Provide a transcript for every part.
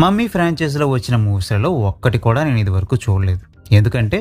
Mummy ఫ్రాంచైజీలో వచ్చిన మూవీస్లలో ఒక్కటి కూడా నేను ఇది వరకు చూడలేదు. ఎందుకంటే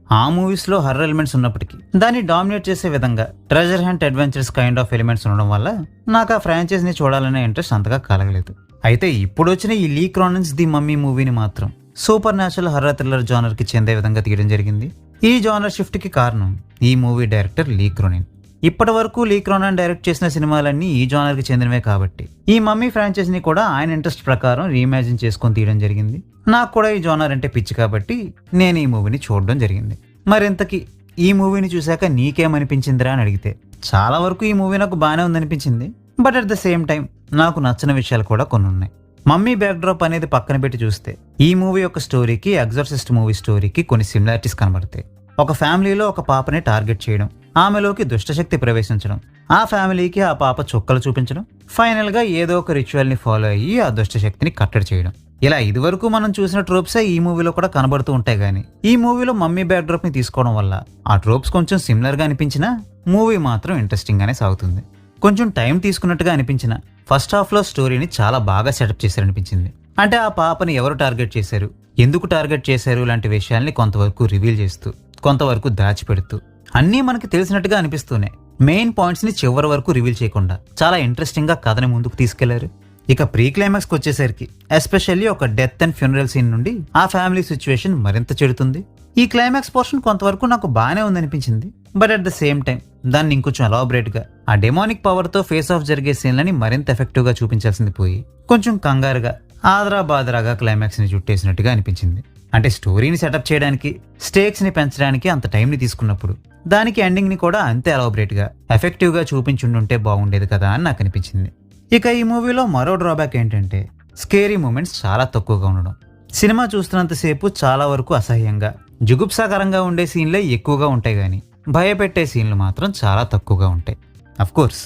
ఆ మూవీస్లో హర్రర్ ఎలిమెంట్స్ ఉన్నప్పటికీ దాన్ని డామినేట్ చేసే విధంగా treasure hunt adventures kind of elements ఉండడం వల్ల నాకు ఆ ఫ్రాంచైజీని చూడాలనే ఇంట్రెస్ట్ అంతగా కలగలేదు. అయితే ఇప్పుడు వచ్చిన ఈ లీ క్రానిన్స్ ది మమ్మీ మూవీని మాత్రం సూపర్ న్యాచురల్ హర్రర్ థ్రిల్లర్ జానర్కి చెందే విధంగా తీయడం జరిగింది. ఈ జానర్ షిఫ్ట్కి కారణం ఈ మూవీ డైరెక్టర్ లీ క్రోనిన్. ఇప్పటి వరకు లీ క్రోనిన్ డైరెక్ట్ చేసిన సినిమాలన్నీ ఈ జానర్కి చెందినవే కాబట్టి ఈ మమ్మీ ఫ్రాంచైజీని కూడా ఆయన ఇంట్రెస్ట్ ప్రకారం రీఇమాజిన్ చేసుకొని తీయడం జరిగింది. నాకు కూడా ఈ జానర్ అంటే పిచ్చి కాబట్టి నేను ఈ మూవీని చూడడం జరిగింది. మరింతకీ ఈ మూవీని చూశాక నీకేమనిపించిందిరా అని అడిగితే చాలా వరకు ఈ మూవీ నాకు బాగానే ఉందనిపించింది. But at the same time నాకు నచ్చిన విషయాలు కూడా కొన్ని ఉన్నాయి. మమ్మీ బ్యాక్డ్రాప్ అనేది పక్కన పెట్టి చూస్తే ఈ మూవీ యొక్క స్టోరీకి ఎగ్జార్సిస్ట్ మూవీ స్టోరీకి కొన్ని సిమిలారిటీస్ కనబడతాయి. ఒక ఫ్యామిలీలో ఒక పాపని టార్గెట్ చేయడం, ఆమెలోకి దుష్టశక్తి ప్రవేశించడం, ఆ ఫ్యామిలీకి ఆ పాప చుక్కలు చూపించడం, ఫైనల్ గా ఏదో ఒక రిచువల్ ని ఫాలో అయ్యి ఆ దుష్టశక్తిని కట్టడి చేయడం. ఇలా ఇదివరకు మనం చూసిన ట్రోప్సే ఈ మూవీలో కూడా కనబడుతూ ఉంటాయి. కానీ ఈ మూవీలో మమ్మీ బ్యాక్డ్రాప్ ని తీసుకోవడం వల్ల ఆ ట్రోప్స్ కొంచెం సిమిలర్ గా అనిపించినా మూవీ మాత్రం ఇంట్రెస్టింగ్ గానే సాగుతుంది. కొంచెం టైం తీసుకున్నట్టుగా అనిపించిన ఫస్ట్ హాఫ్ లో స్టోరీని చాలా బాగా సెటప్ చేశారనిపించింది. అంటే ఆ పాపని ఎవరు టార్గెట్ చేశారు, ఎందుకు టార్గెట్ చేశారు లాంటి విషయాల్ని కొంతవరకు రివీల్ చేస్తూ కొంతవరకు దాచిపెడుతూ అన్నీ మనకి తెలిసినట్టుగా అనిపిస్తూనే మెయిన్ పాయింట్స్ ని చివరి వరకు రివీల్ చేయకుండా చాలా ఇంట్రెస్టింగ్ గా కథని ముందుకు తీసుకెళ్లారు. ఇక ప్రీ క్లైమాక్స్ కి వచ్చేసరికి ఎస్పెషల్లీ ఒక డెత్ అండ్ ఫ్యూనరల్ సీన్ నుండి ఆ ఫ్యామిలీ సిచ్యువేషన్ మరింత చెడుతుంది. ఈ క్లైమాక్స్ పోర్షన్ కొంతవరకు నాకు బాగానే ఉందనిపించింది. But at the same time దాన్ని ఇంకొంచెం ఎలాబరేట్ గా ఆ డెమోనిక్ పవర్ తో ఫేస్ ఆఫ్ జరిగే సీన్లని మరింత ఎఫెక్టివ్ గా చూపించాల్సింది పోయి కొంచెం కంగారుగా ఆదరా బాదరాగా క్లైమాక్స్ ని చుట్టేసినట్టుగా అనిపించింది. అంటే స్టోరీని సెటప్ చేయడానికి, స్టేక్స్ ని పెంచడానికి అంత టైం ని తీసుకున్నప్పుడు దానికి ఎండింగ్ ని కూడా అంతే ఎలాబరేట్ గా ఎఫెక్టివ్ గా చూపించుంటే బాగుండేది కదా అని నాకు అనిపించింది. ఇక ఈ మూవీలో మరో డ్రాబ్యాక్ ఏంటంటే స్కేరీ మూమెంట్స్ చాలా తక్కువగా ఉండడం. సినిమా చూస్తున్నంతసేపు చాలా వరకు అసహ్యంగా, జుగుప్సాకరంగా ఉండే సీన్లే ఎక్కువగా ఉంటాయి కానీ భయపెట్టే సీన్లు మాత్రం చాలా తక్కువగా ఉంటాయి. అఫ్కోర్స్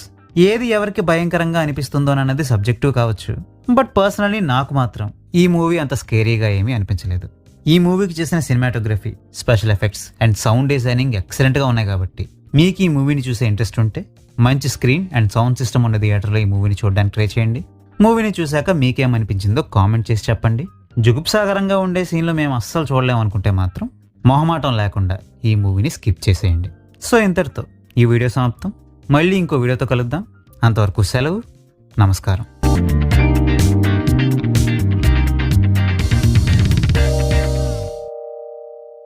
ఏది ఎవరికి భయంకరంగా అనిపిస్తుందోనన్నది సబ్జెక్టివ్ కావచ్చు. బట్ పర్సనలీ నాకు మాత్రం ఈ మూవీ అంత స్కేరీగా ఏమీ అనిపించలేదు. ఈ మూవీకి చేసిన cinematography, special effects and sound designing ఎక్సలెంట్గా ఉన్నాయి కాబట్టి మీకు ఈ మూవీని చూసే ఇంట్రెస్ట్ ఉంటే మంచి స్క్రీన్ అండ్ సౌండ్ సిస్టమ్ ఉన్న థియేటర్లో ఈ మూవీని చూడడానికి ట్రై చేయండి. మూవీని చూశాక మీకేమనిపించిందో కామెంట్ చేసి చెప్పండి. జుగుప్సాగరంగా ఉండే సీన్లు మేము అస్సలు చూడలేమనుకుంటే మాత్రం మొహమాటం లేకుండా ఈ మూవీని స్కిప్ చేసేయండి. సో ఇంతటితో ఈ వీడియో సమాప్తం. మళ్ళీ ఇంకో వీడియోతో కలుద్దాం. అంతవరకు సెలవు. నమస్కారం.